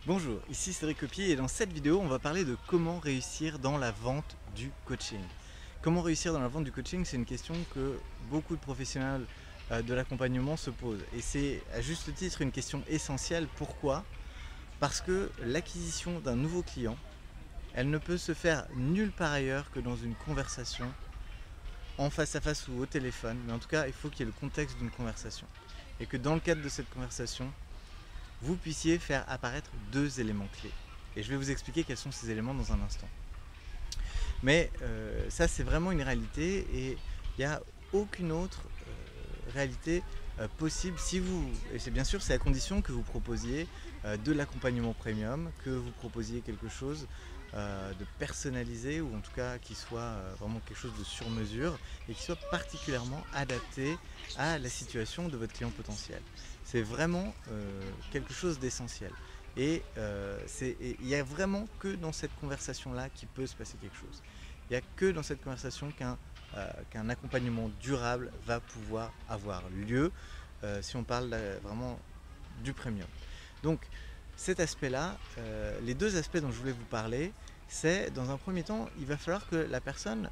Bonjour, ici Cédric Copier et dans cette vidéo on va parler de comment réussir dans la vente du coaching. Comment réussir dans la vente du coaching, c'est une question que beaucoup de professionnels de l'accompagnement se posent. Et c'est à juste titre une question essentielle. Pourquoi? Parce que l'acquisition d'un nouveau client, elle ne peut se faire nulle part ailleurs que dans une conversation en face à face ou au téléphone. Mais en tout cas, il faut qu'il y ait le contexte d'une conversation. Et que dans le cadre de cette conversation, vous puissiez faire apparaître deux éléments clés. Et je vais vous expliquer quels sont ces éléments dans un instant. Mais ça, c'est vraiment une réalité et il n'y a aucune autre réalité possible si vous, et c'est bien sûr, c'est à condition que vous proposiez de l'accompagnement premium, que vous proposiez quelque chose de personnalisé ou en tout cas qui soit vraiment quelque chose de sur mesure et qui soit particulièrement adapté à la situation de votre client potentiel. C'est vraiment quelque chose d'essentiel et il n'y a vraiment que dans cette conversation-là qu'il peut se passer quelque chose. Il n'y a que dans cette conversation qu'un accompagnement durable va pouvoir avoir lieu si on parle vraiment du premium. Donc cet aspect-là, les deux aspects dont je voulais vous parler, c'est dans un premier temps, il va falloir que la personne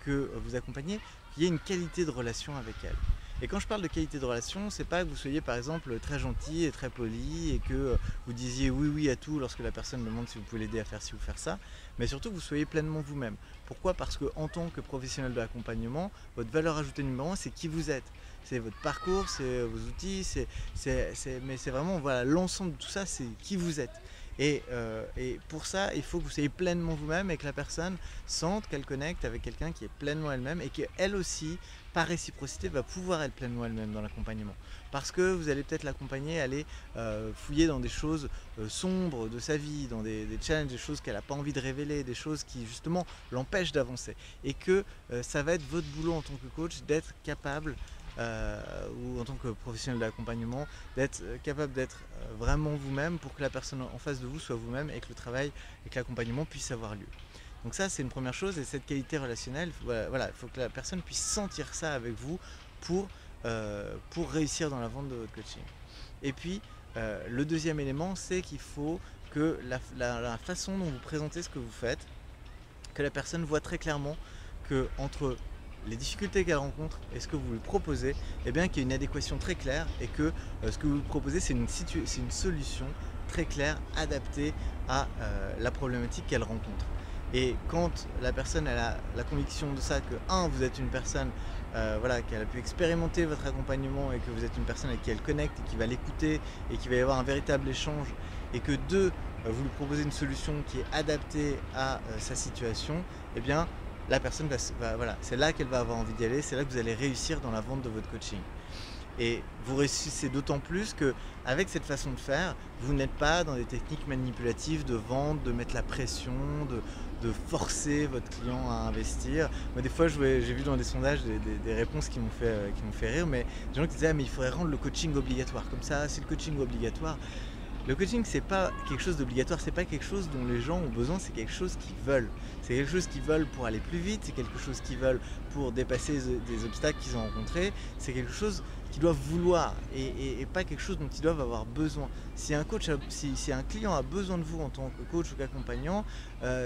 que vous accompagnez, qu'il y ait une qualité de relation avec elle. Et quand je parle de qualité de relation, c'est pas que vous soyez par exemple très gentil et très poli et que vous disiez oui à tout lorsque la personne demande si vous pouvez l'aider à faire ci ou faire ça, mais surtout que vous soyez pleinement vous-même. Pourquoi? Parce que en tant que professionnel de l'accompagnement, votre valeur ajoutée numéro 1, c'est qui vous êtes. C'est votre parcours, c'est vos outils, mais c'est vraiment voilà, l'ensemble de tout ça, c'est qui vous êtes. Et pour ça, il faut que vous soyez pleinement vous-même et que la personne sente qu'elle connecte avec quelqu'un qui est pleinement elle-même et qu'elle aussi, par réciprocité, va pouvoir être pleinement elle-même dans l'accompagnement. Parce que vous allez peut-être l'accompagner, aller fouiller dans des choses sombres de sa vie, dans des challenges, des choses qu'elle n'a pas envie de révéler, des choses qui justement l'empêchent d'avancer. Et que ça va être votre boulot en tant que coach d'être capable ou en tant que professionnel de l'accompagnement, d'être capable d'être vraiment vous-même pour que la personne en face de vous soit vous-même et que le travail et que l'accompagnement puisse avoir lieu. Donc ça, c'est une première chose, et cette qualité relationnelle, voilà, il faut que la personne puisse sentir ça avec vous pour réussir dans la vente de votre coaching. Et puis, le deuxième élément, c'est qu'il faut que la façon dont vous présentez ce que vous faites, que la personne voit très clairement que entre les difficultés qu'elle rencontre et ce que vous lui proposez, eh bien qu'il y a une adéquation très claire et que ce que vous lui proposez, c'est une solution très claire, adaptée à la problématique qu'elle rencontre. Et quand la personne elle a la conviction de ça, que vous êtes une personne voilà, qu'elle a pu expérimenter votre accompagnement et que vous êtes une personne avec qui elle connecte et qui va l'écouter et qui va y avoir un véritable échange, et que deux, vous lui proposez une solution qui est adaptée à sa situation, eh bien la personne voilà, c'est là qu'elle va avoir envie d'y aller, c'est là que vous allez réussir dans la vente de votre coaching. Et vous réussissez d'autant plus qu'avec cette façon de faire, vous n'êtes pas dans des techniques manipulatives de vente, de mettre la pression, de forcer votre client à investir. Moi, des fois, j'ai vu dans des sondages des réponses qui m'ont fait rire, mais des gens qui disaient mais il faudrait rendre le coaching obligatoire. Comme ça, si le coaching est obligatoire, le coaching, c'est pas quelque chose d'obligatoire, c'est pas quelque chose dont les gens ont besoin, c'est quelque chose qu'ils veulent. C'est quelque chose qu'ils veulent pour aller plus vite, c'est quelque chose qu'ils veulent pour dépasser des obstacles qu'ils ont rencontrés, c'est quelque chose qu'ils doivent vouloir et pas quelque chose dont ils doivent avoir besoin. Si un client a besoin de vous en tant que coach ou qu'accompagnant,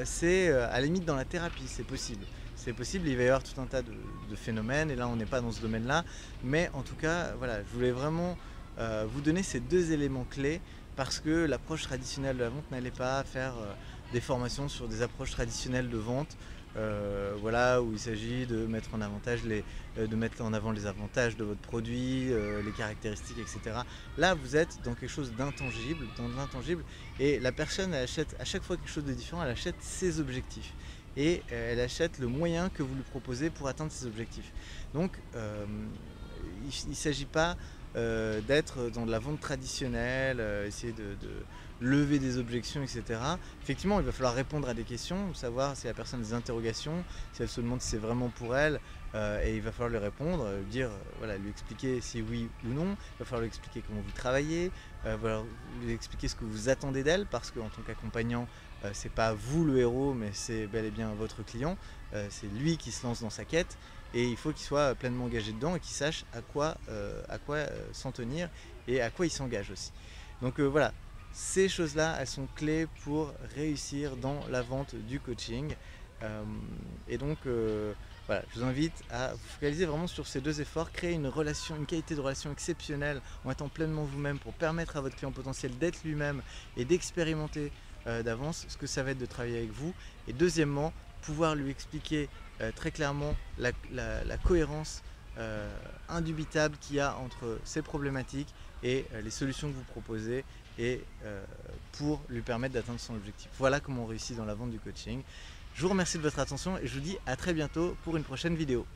c'est à la limite dans la thérapie, c'est possible. C'est possible, il va y avoir tout un tas de phénomènes et là on n'est pas dans ce domaine-là, mais en tout cas, voilà, je voulais vraiment vous donner ces deux éléments clés. Parce que l'approche traditionnelle de la vente n'allait pas faire des formations sur des approches traditionnelles de vente, voilà, où il s'agit de mettre en avant les avantages de votre produit, les caractéristiques, etc. Là, vous êtes dans quelque chose d'intangible, et la personne elle achète à chaque fois quelque chose de différent, elle achète ses objectifs. Et elle achète le moyen que vous lui proposez pour atteindre ses objectifs. Donc, il ne s'agit pas d'être dans de la vente traditionnelle, essayer de lever des objections, etc. Effectivement, il va falloir répondre à des questions, savoir si la personne a des interrogations, si elle se demande si c'est vraiment pour elle, et il va falloir lui répondre, voilà, lui expliquer si oui ou non, il va falloir lui expliquer comment vous travaillez, voilà, lui expliquer ce que vous attendez d'elle, parce qu'en tant qu'accompagnant, c'est pas vous le héros, mais c'est bel et bien votre client, c'est lui qui se lance dans sa quête. Et il faut qu'il soit pleinement engagé dedans et qu'il sache à quoi s'en tenir et à quoi il s'engage aussi. Donc voilà, Ces choses-là, elles sont clés pour réussir dans la vente du coaching. Et donc, voilà, je vous invite à vous focaliser vraiment sur ces deux efforts, créer une relation, une qualité de relation exceptionnelle en étant pleinement vous-même pour permettre à votre client potentiel d'être lui-même et d'expérimenter d'avance ce que ça va être de travailler avec vous. Et deuxièmement, pouvoir lui expliquer très clairement la cohérence indubitable qu'il y a entre ces problématiques et les solutions que vous proposez et pour lui permettre d'atteindre son objectif. Voilà comment on réussit dans la vente du coaching. Je vous remercie de votre attention et je vous dis à très bientôt pour une prochaine vidéo.